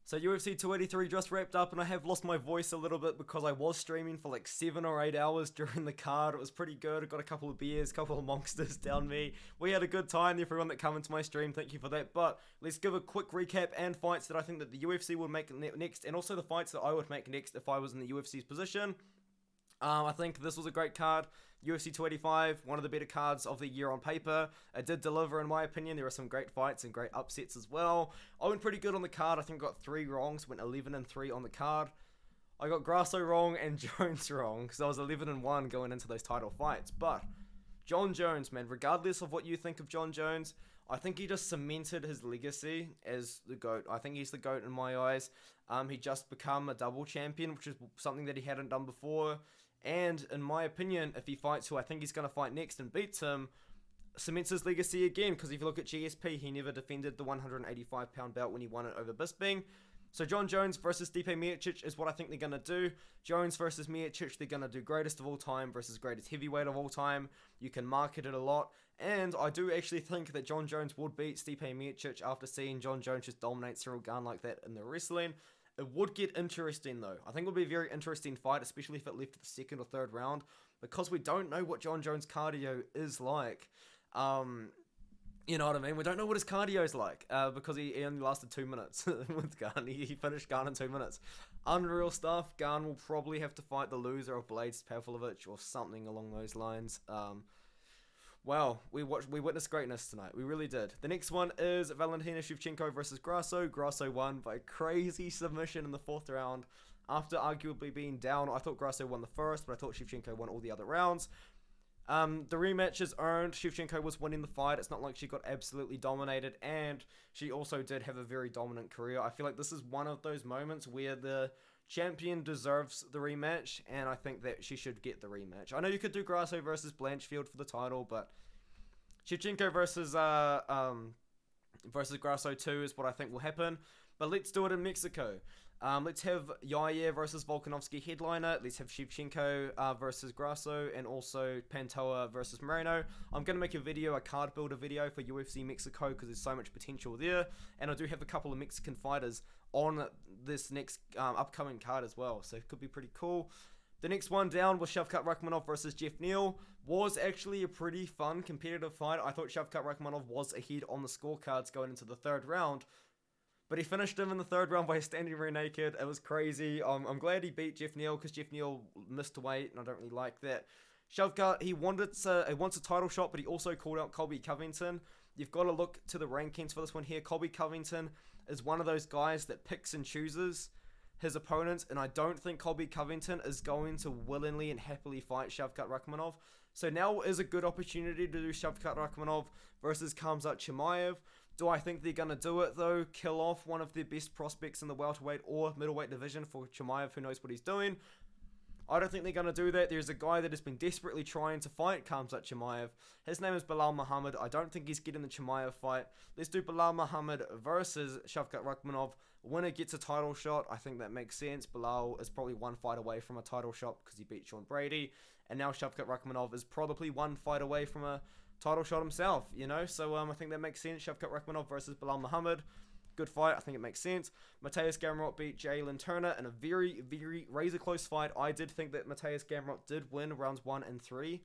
So UFC 283 just wrapped up, and I have lost my voice a little bit because I was streaming for like 7 or 8 hours during the card. It was pretty good. I got a couple of beers, a couple of monsters down me. We had a good time. Everyone that come into my stream, thank you for that. But let's give a quick recap and fights that I think that the UFC would make next, and also the fights that I would make next if I was in the UFC's position. I think this was a great card. UFC 285, one of the better cards of the year on paper. It did deliver, in my opinion. There were some great fights and great upsets as well. I went pretty good on the card. I think I got 3 wrongs. Went 11-3 on the card. I got Grasso wrong and Jones wrong, because I was 11-1 going into those title fights. But Jon Jones, man, regardless of what you think of Jon Jones, I think he just cemented his legacy as the GOAT. I think he's the GOAT in my eyes. He just become a double champion, which is something that he hadn't done before. And in my opinion, if he fights who I think he's going to fight next and beats him, cements his legacy again. Because if you look at GSP, he never defended the 185-pound belt when he won it over Bisping. So Jon Jones versus Stipe Miocic is what I think they're going to do. Jones versus Miocic, they're going to do greatest of all time versus greatest heavyweight of all time. You can market it a lot. And I do actually think that Jon Jones would beat Stipe Miocic after seeing Jon Jones just dominate Cyril Gane like that in the wrestling. It would get interesting though. I think it would be a very interesting fight, especially if it left to the second or third round, because we don't know what Jon Jones' cardio is like. You know what I mean? We don't know what his cardio is like, because he only lasted 2 minutes with Gane. He finished Gane in 2 minutes. Unreal stuff. Gane will probably have to fight the loser of Blades Pavlovich or something along those lines. Wow, we witnessed greatness tonight. We really did. The next one is Valentina Shevchenko versus Grasso. Grasso won by crazy submission in the 4th round. After arguably being down, I thought Grasso won the first, but I thought Shevchenko won all the other rounds. The rematch is earned. Shevchenko was winning the fight. It's not like she got absolutely dominated, and she also did have a very dominant career. I feel like this is one of those moments where the champion deserves the rematch, and I think that she should get the rematch. I know you could do Grasso versus Blanchfield for the title, but Shevchenko versus Grasso 2 is what I think will happen. But let's do it in Mexico. Let's have Yair versus Volkanovski headliner. Let's have Shevchenko versus Grasso, and also Pantoja versus Moreno. I'm going to make a card builder video for UFC Mexico because there's so much potential there. And I do have a couple of Mexican fighters on this next upcoming card as well, so it could be pretty cool. The next one down was Shavkat Rakhmonov versus Jeff Neal. Was actually a pretty fun competitive fight. I thought Shavkat Rakhmonov was ahead on the scorecards going into the 3rd round, but he finished him in the 3rd round by standing rear naked. It was crazy. I'm glad he beat Jeff Neal because Jeff Neal missed weight, and I don't really like that. Shavkat, he wants a title shot, but he also called out Colby Covington. You've got to look to the rankings for this one here. Colby Covington is one of those guys that picks and chooses his opponents, and I don't think Colby Covington is going to willingly and happily fight Shavkat Rakhmonov. So now is a good opportunity to do Shavkat Rakhmonov versus Khamzat Chimaev. Do I think they're going to do it though? Kill off one of their best prospects in the welterweight or middleweight division for Chimaev, who knows what he's doing. I don't think they're going to do that. There's a guy that has been desperately trying to fight Khamzat Chimaev. His name is Bilal Muhammad. I don't think he's getting the Chimaev fight. Let's do Bilal Muhammad versus Shavkat Rakhmonov. Winner gets a title shot. I think that makes sense. Bilal is probably one fight away from a title shot because he beat Sean Brady. And now Shavkat Rakhmonov is probably one fight away from a title shot himself, you know? So I think that makes sense. Shavkat Rakhmonov versus Bilal Muhammad. Good fight. I think it makes sense. Mateus Gamrot beat Jalen Turner in a very, very razor close fight. I did think that Mateus Gamrot did win rounds 1 and 3.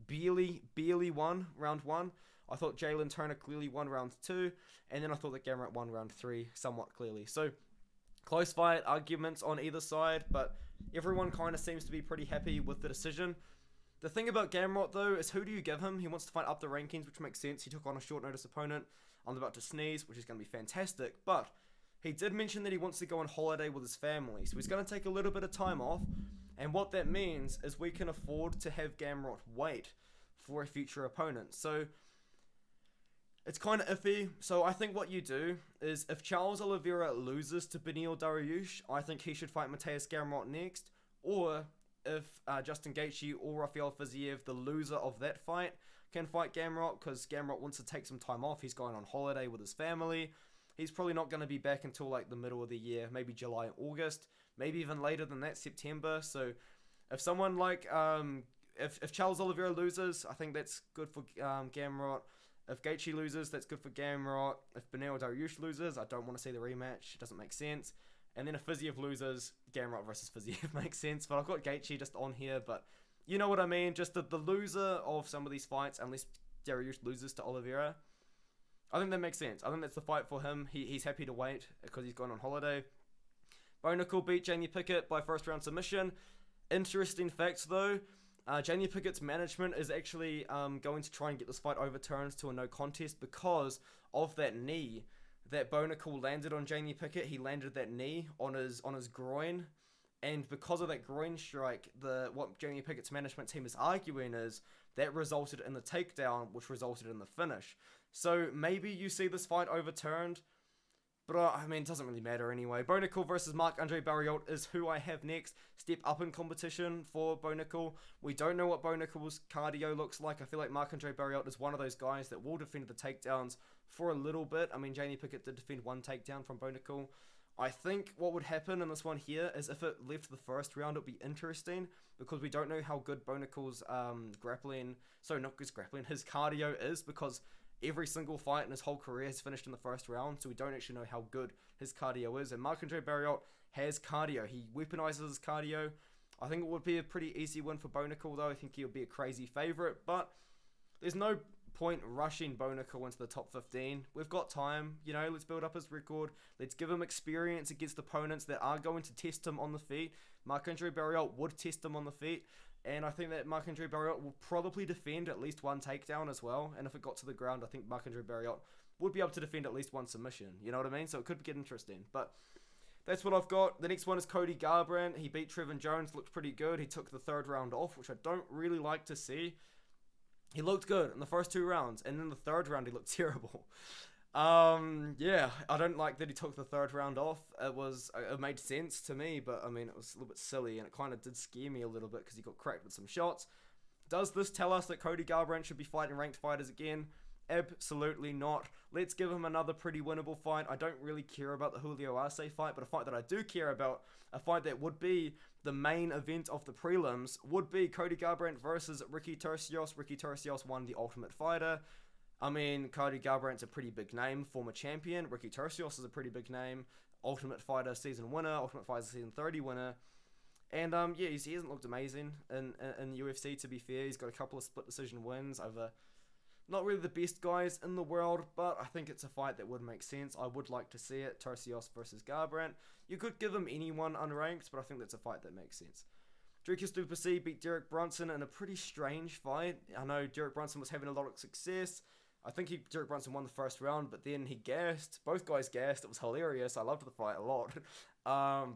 Barely won round 1. I thought Jalen Turner clearly won round 2. And then I thought that Gamrot won round 3 somewhat clearly. So, close fight, arguments on either side. But everyone kind of seems to be pretty happy with the decision. The thing about Gamrot, though, is who do you give him? He wants to fight up the rankings, which makes sense. He took on a short notice opponent. I'm about to sneeze, which is going to be fantastic. But he did mention that he wants to go on holiday with his family. So he's going to take a little bit of time off. And what that means is we can afford to have Gamrot wait for a future opponent. So it's kind of iffy. So I think what you do is if Charles Oliveira loses to Beneil Dariush, I think he should fight Mateus Gamrot next. Or if Justin Gaethje or Rafael Fiziev, the loser of that fight, can fight Gamrot, because Gamrot wants to take some time off. He's going on holiday with his family. He's probably not going to be back until like the middle of the year, maybe July and August, maybe even later than that, September. So if someone like, if Charles Oliveira loses, I think that's good for Gamrot. If Gaethje loses, that's good for Gamrot. If Beneil Dariush loses, I don't want to see the rematch. It doesn't make sense. And then if Fiziev loses, Gamrot versus Fiziev makes sense. But I've got Gaethje just on here. But you know what I mean? Just the loser of some of these fights, unless Dariush loses to Oliveira, I think that makes sense. I think that's the fight for him. He's happy to wait because he's gone on holiday. Bo Nickel beat Jamie Pickett by first round submission. Interesting facts though. Jamie Pickett's management is actually going to try and get this fight overturned to a no contest because of that knee that Bo Nickel landed on Jamie Pickett. He landed that knee on his groin, and because of that groin strike, what Jamie Pickett's management team is arguing is that resulted in the takedown, which resulted in the finish. So maybe you see this fight overturned, but I mean, it doesn't really matter anyway. Bo Nickel versus Marc-Andre Barriault is who I have next. Step up in competition for Bo Nickel. We don't know what Bo Nickel's cardio looks like. I feel like Marc-Andre Barriault is one of those guys that will defend the takedowns for a little bit. I mean, Jamie Pickett did defend one takedown from Bo Nickel. I think what would happen in this one here is if it left the first round, it would be interesting because we don't know how good Bo Nickel's his cardio is, because every single fight in his whole career has finished in the first round, so we don't actually know how good his cardio is. And Marc-Andre Barriault has cardio. He weaponizes his cardio. I think it would be a pretty easy win for Bo Nickel, though. I think he would be a crazy favorite, but there's no point rushing Bo Nickel into the top 15. We've got time, let's build up his record. Let's give him experience against opponents that are going to test him on the feet. Marc-Andre Barriault would test him on the feet, and I think that Marc-Andre Barriault will probably defend at least one takedown as well. And if it got to the ground, I think Marc-Andre Barriault would be able to defend at least one submission. You know what I mean? So it could get interesting. But that's what I've got. The next one is Cody Garbrandt. He beat Trevin Jones, looked pretty good. He took the third round off, which I don't really like to see. He looked good in the first two rounds, and in the third round he looked terrible. I don't like that he took the third round off. It made sense to me, but I mean, it was a little bit silly, and it kind of did scare me a little bit because he got cracked with some shots. Does this tell us that Cody Garbrandt should be fighting ranked fighters again? Absolutely not. Let's give him another pretty winnable fight. I don't really care about the Julio Arce fight, but a fight that I do care about, a fight that would be the main event of the prelims, would be Cody Garbrandt versus Ricky Turcios. Ricky Turcios won the Ultimate Fighter. I mean, Cody Garbrandt's a pretty big name, former champion. Ricky Turcios is a pretty big name, Ultimate Fighter season winner, Ultimate Fighter season 30 winner. And he hasn't looked amazing in UFC, to be fair. He's got a couple of split decision wins over not really the best guys in the world, but I think it's a fight that would make sense. I would like to see it, Turcios versus Garbrandt. You could give him anyone unranked, but I think that's a fight that makes sense. Dricus du Plessis beat Derek Brunson in a pretty strange fight. I know Derek Brunson was having a lot of success. I think Derek Brunson won the first round, but then he gassed. Both guys gassed. It was hilarious. I loved the fight a lot.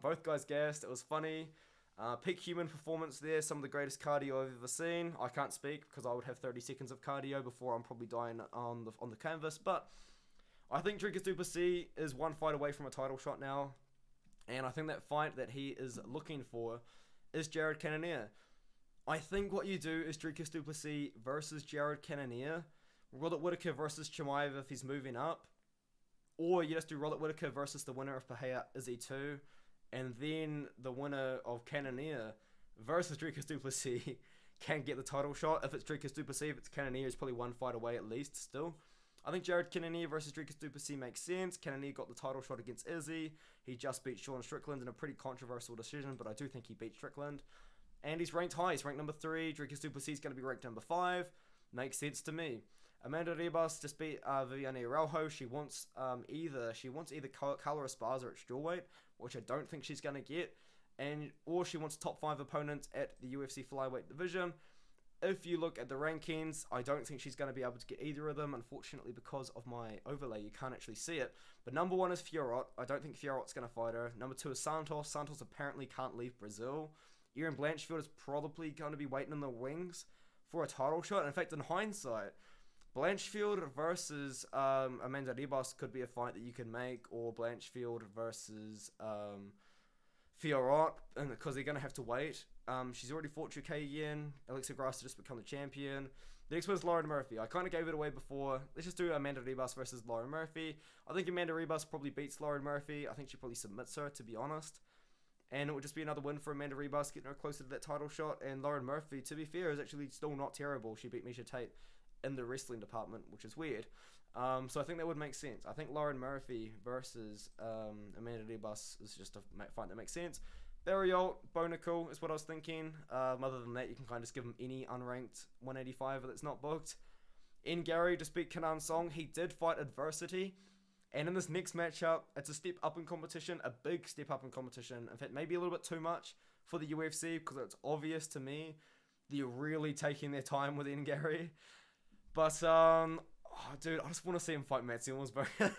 Both guys gassed. It was funny. Peak human performance there. Some of the greatest cardio I've ever seen. I can't speak because I would have 30 seconds of cardio before I'm probably dying on the canvas. But I think Dricus du Plessis is one fight away from a title shot now. And I think that fight that he is looking for is Jared Cannonier. I think what you do is Dricus du Plessis versus Jared Cannonier. Robert Whittaker versus Chimaev if he's moving up. Or you just do Robert Whittaker versus the winner of Pereira Izzy 2. And then the winner of Cannonier versus Dricus du Plessis can get the title shot. If it's Dricus du Plessis, if it's Cannonier, it's probably one fight away at least still. I think Jared Cannonier versus Dricus du Plessis makes sense. Cannonier got the title shot against Izzy. He just beat Sean Strickland in a pretty controversial decision, but I do think he beat Strickland. And he's ranked high. He's ranked number 3. Dricus du Plessis is going to be ranked number 5. Makes sense to me. Amanda Ribas just beat Viviane Araujo. She wants either Carla Esparza at strawweight, which I don't think she's going to get, or she wants top 5 opponents at the UFC flyweight division. If you look at the rankings, I don't think she's going to be able to get either of them. Unfortunately, because of my overlay, you can't actually see it. But number 1 is Fiorot. I don't think Fiorot's going to fight her. Number 2 is Santos. Santos apparently can't leave Brazil. Erin Blanchfield is probably going to be waiting in the wings for a title shot. In fact, in hindsight, Blanchfield versus Amanda Ribas could be a fight that you can make, or Blanchfield versus Fiorot, because they're going to have to wait. She's already fought Chookagian. Alexa Grasso just become the champion. The next one is Lauren Murphy. I kind of gave it away before. Let's just do Amanda Ribas versus Lauren Murphy. I think Amanda Ribas probably beats Lauren Murphy. I think she probably submits her, to be honest. And it would just be another win for Amanda Ribas, getting her closer to that title shot. And Lauren Murphy, to be fair, is actually still not terrible. She beat Miocic Tate in the wrestling department, which is weird. So I think that would make sense. I think Lauren Murphy versus Amanda Debus is just a fight that makes sense. Barriol, Bonical is what I was thinking. Other than that, you can kind of just give him any unranked 185 that's not booked. In Gary, just beat Kanan Song. He did fight adversity. And in this next matchup, it's a step up in competition, a big step up in competition. In fact, maybe a little bit too much for the UFC because it's obvious to me they're really taking their time with Gary. But, dude, I just want to see him fight Matt Silensberger.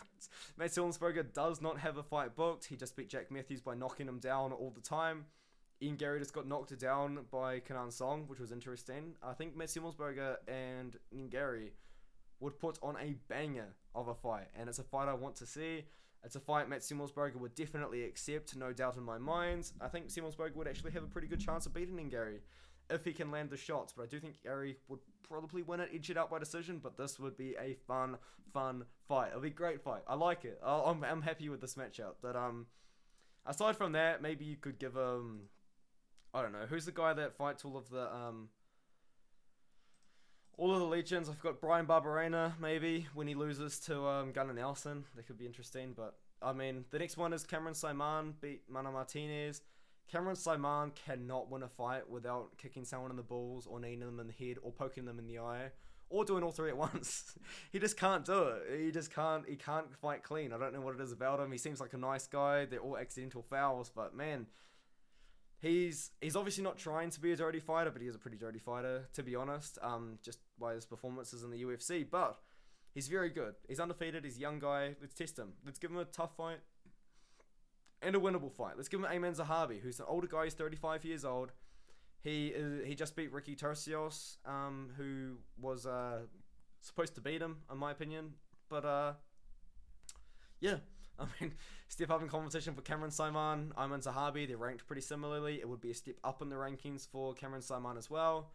Matt Silensberger does not have a fight booked. He just beat Jack Matthews by knocking him down all the time. Ian Gary just got knocked down by Kanan Song, which was interesting. I think Matt Silensberger and Ian Gary would put on a banger of a fight, and it's a fight I want to see. It's a fight Matt Silensberger would definitely accept, no doubt in my mind. I think Silensberger would actually have a pretty good chance of beating Gary if he can land the shots, but I do think Gary would probably win it, edge it out by decision, but this would be a fun fight. It'll be a great fight. I like it. I'm happy with this matchup. But aside from that, maybe you could give I don't know, who's the guy that fights all of the legends? I forgot, Brian Barberena, maybe, when he loses to Gunnar Nelson. That could be interesting, but, I mean, the next one is Cameron Simon beat Mana Martinez. Cameron Simon cannot win a fight without kicking someone in the balls, or kneeing them in the head, or poking them in the eye, or doing all three at once. He just can't do it. He can't fight clean. I don't know what it is about him. He seems like a nice guy. They're all accidental fouls, but, man, He's obviously not trying to be a dirty fighter, but he is a pretty dirty fighter, to be honest, just by his performances in the UFC. But he's very good. He's undefeated. He's a young guy. Let's test him. Let's give him a tough fight and a winnable fight. Let's give him Ayman Zahabi, who's an older guy. He's 35 years old. He just beat Ricky Tercios, who was supposed to beat him, in my opinion. But yeah. I mean, step up in competition for Cameron Simon, Ayman Zahabi. They're ranked pretty similarly. It would be a step up in the rankings for Cameron Simon as well.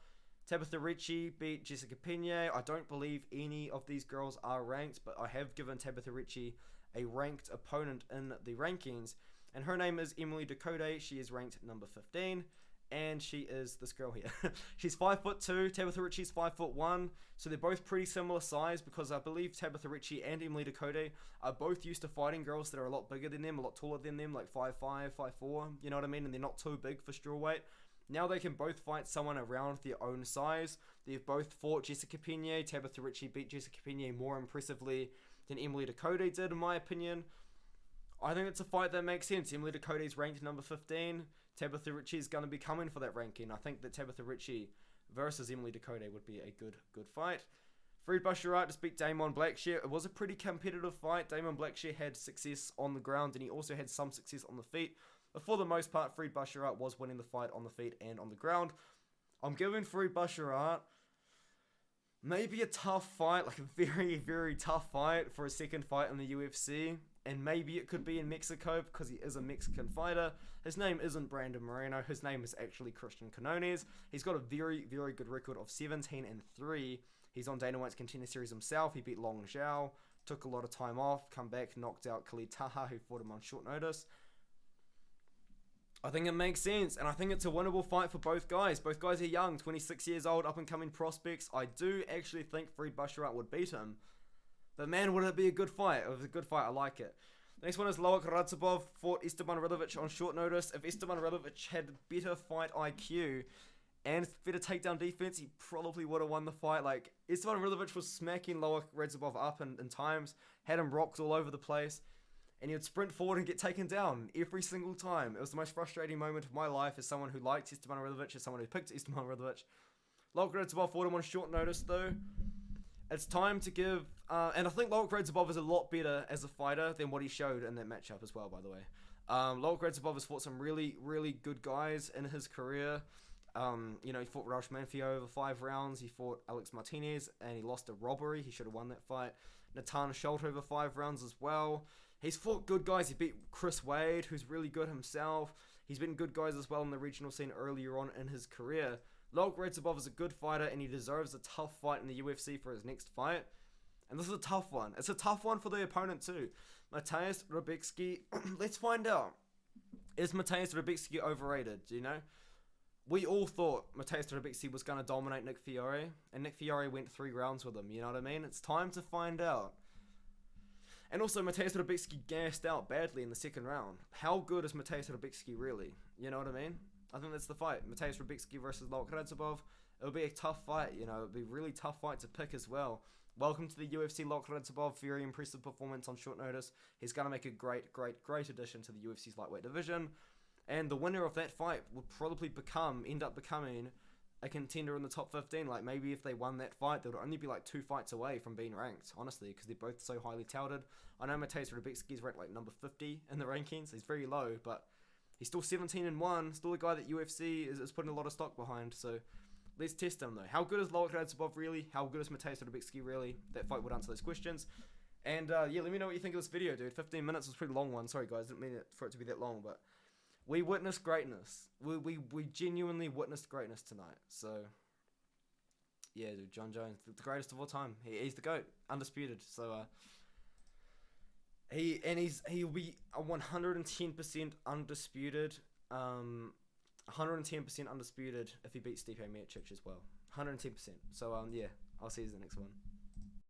Tabitha Ricci beat Jessica Pena. I don't believe any of these girls are ranked, but I have given Tabitha Ricci a ranked opponent in the rankings. And her name is Emily Ducote. She is ranked number 15. And she is this girl here. She's 5'2". Tabitha Ricci's 5'1". So they're both pretty similar size, because I believe Tabitha Ricci and Emily Ducote are both used to fighting girls that are a lot bigger than them, a lot taller than them, like 5'5", 5'4", you know what I mean? And they're not too big for strawweight. Now they can both fight someone around their own size. They've both fought Jessica Pena. Tabitha Ricci beat Jessica Pena more impressively than Emily Ducote did, in my opinion. I think it's a fight that makes sense. Emily Ducote's ranked number 15. Tabitha Ricci is going to be coming for that ranking. I think that Tabitha Ricci versus Emily Ducote would be a good Fight. Farid Basharat just beat Damon Blackshear. It was a pretty competitive fight. Damon Blackshear had success on the ground, and he also had some success on the feet. But for the most part, Farid Basharat was winning the fight on the feet and on the ground. I'm giving Farid Basharat maybe a tough fight, like a very tough fight for a second fight in the UFC. And maybe it could be in Mexico, because he is a Mexican fighter. His name isn't Brandon Moreno. His name is actually Christian Canones. He's got a very good record of 17-3. He's on Dana White's Contender Series himself. He beat Long Zhao, took a lot of time off, come back, knocked out Khalid Taha, who fought him on short notice. I think it makes sense, and I think it's a winnable fight for both guys. Both guys are young, 26 years old, up-and-coming prospects. I do actually think Farid Basharat would beat him. But man, would it be a good fight? It was a good fight. I like it. The next one is Loic Radzhabov fought Esteban Rilovic on short notice. If Esteban Rilovic had better fight IQ and better takedown defense, he probably would have won the fight. Like, Esteban Rilovic was smacking Loic Radzhabov up in times, had him rocked all over the place, and he would sprint forward and get taken down every single time. It was the most frustrating moment of my life as someone who liked Esteban Rilovic, as someone who picked Esteban Rilovic. Loic Radzhabov fought him on short notice, though. It's time to give, and I think Loic Radzhabov is a lot better as a fighter than what he showed in that matchup as well, by the way. Loic Radzhabov has fought some really good guys in his career. He fought Raush Manfio over 5 rounds. He fought Alex Martinez, and he lost a robbery. He should have won that fight. Natan Schulte over 5 rounds as well. He's fought good guys. He beat Chris Wade, who's really good himself. He's been good guys as well in the regional scene earlier on in his career. Loic Radzhabov is a good fighter, and he deserves a tough fight in the UFC for his next fight. And this is a tough one. It's a tough one for the opponent too. Mateusz Rebicki, let's find out. Is Mateusz Rebicki overrated? Do you know? we all thought Mateusz Rebicki was going to dominate Nick Fiore, and Nick Fiore went 3 rounds with him, you know what I mean? It's time to find out. And also, Mateusz Rebicki gassed out badly in the second round. How good is Mateusz Rebicki really? You know what I mean? I think that's the fight. Mateusz Rebicki versus Lokradzabov. It'll be a tough fight, you know. It'll be a really tough fight to pick as well. Welcome to the UFC, Lokradzabov. Very impressive performance on short notice. He's going to make a great addition to the UFC's lightweight division. And the winner of that fight would probably end up becoming a contender in the top 15. Like, maybe if they won that fight, they would only be like 2 fights away from being ranked, honestly, because they're both so highly touted. I know Mateusz Rebicki is ranked like number 50 in the rankings. He's very low, but he's still 17-1, still a guy that UFC is putting a lot of stock behind. So let's test him though. How good is Lokradzabov really? How good is Mateusz Rebicki really? That fight would answer those questions. And yeah, let me know what you think of this video, dude. 15 minutes was a pretty long one. Sorry guys, didn't mean for it to be that long, but we witnessed greatness. We genuinely witnessed greatness tonight. So yeah, dude, John Jones, the greatest of all time. He's the GOAT, undisputed. So he'll be a 110% undisputed. 110% undisputed if he beats Stipe Miocic as well. 110%. So yeah, I'll see you in the next one.